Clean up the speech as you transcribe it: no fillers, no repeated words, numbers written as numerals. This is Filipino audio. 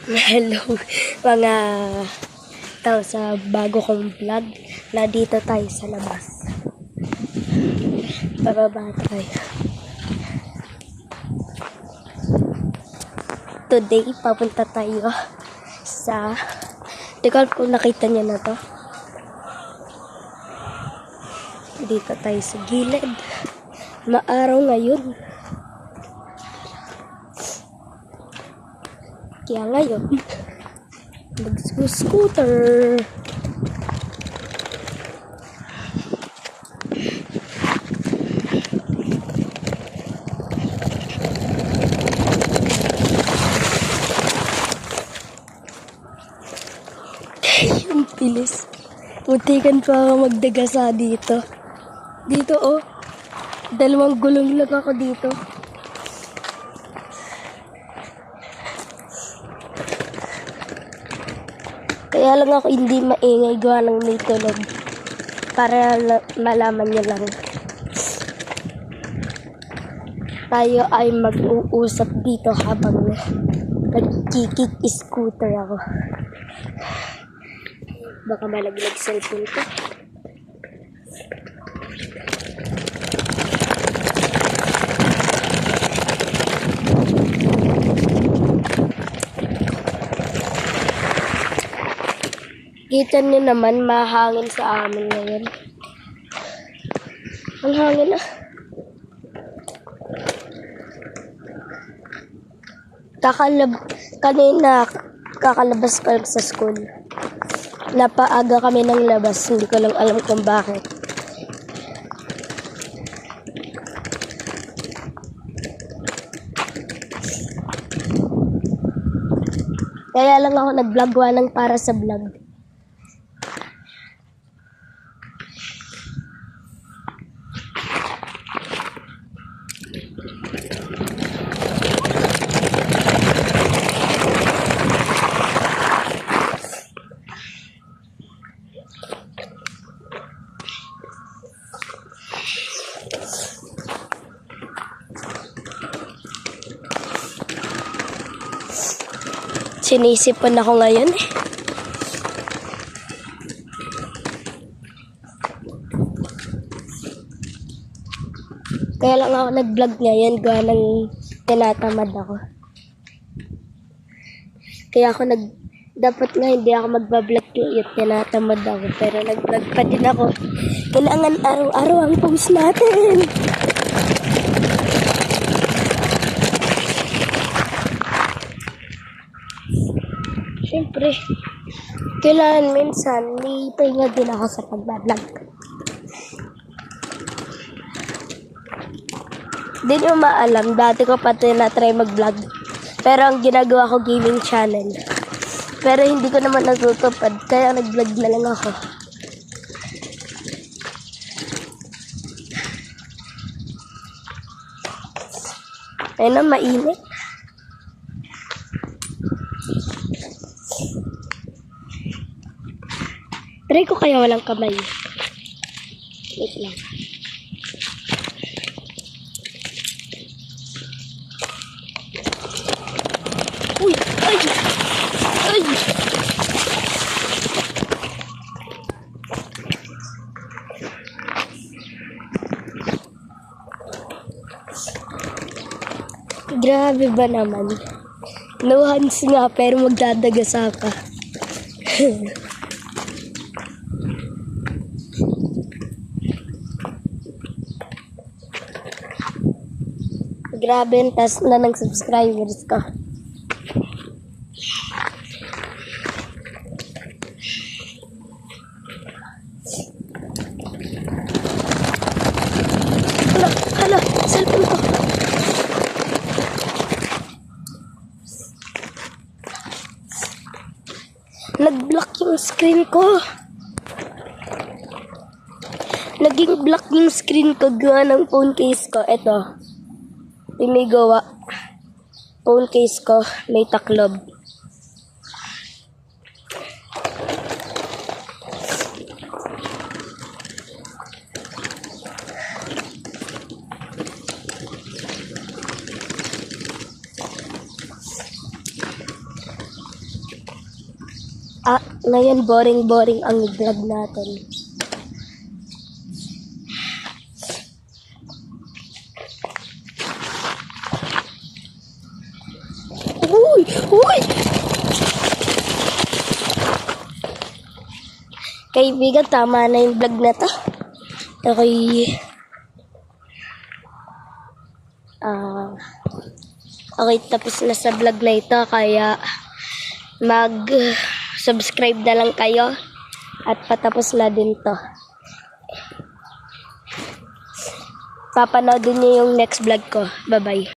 Hello mga tao sa bago kong vlog. Nandito tayo sa labas. Bababa tayo. Today, papunta tayo sa... Hindi ko kung nakita niyo na to. Dito tayo sa gilid. Maaraw ngayon. Kaya ngayon, mag-scooter. Yung pilis. Muntikan pa ako magdagasa dito. Dito oh. 2 gulong lang ako dito. Kaya lang ako hindi maingay gawa ng may tulog. Para malaman niyo lang. Tayo ay mag-uusap dito habang nagkikik-scooter ako. Baka malaglag cellphone ko. Kita niyo naman, mahangin sa amin ngayon. Ang hangin ah. Kanina, kakalabas ko lang sa school. Napaaga kami ng labas, hindi ko lang alam kung bakit. Kaya lang ako nag-vlog wanang para sa vlog. Sinisipan ako ngayon eh. Kaya lang ako nag-vlog ngayon gawa ng tinatamad ako. Kaya ako dapat nga hindi ako magbablog ngayon, tinatamad ako. Pero nag-vlog pa din ako. Kailangan araw-araw ang post natin. Siyempre, kailangan minsan, may pahinga din ako sa pag-vlog. Di nyo maalam, dati ko pati na-try mag-vlog. Pero ang ginagawa ko, gaming channel. Pero hindi ko naman natutupad, kaya nag-vlog na lang ako. Ayun na, mainit. Try ko kaya walang kamay. Wait lang. Uy! Ay! Ay! Grabe ba naman? No hands nga pero magdadagasa ka. Grabe yung taas na ng subscribers ko. Hala, cellphone ko. Nag-block yung screen ko. Naging block yung screen ko gawa ng phone case ko. Ito. May gawa. Phone case ko, may taklob. Ngayon, boring-boring ang vlog natin. Uy! Uy! Kaibigan, tama na yung vlog na to. Okay. Okay, tapos na sa vlog na ito. Kaya mag-subscribe na lang kayo. At patapos na din to. Papanoodin niyo yung next vlog ko. Bye-bye.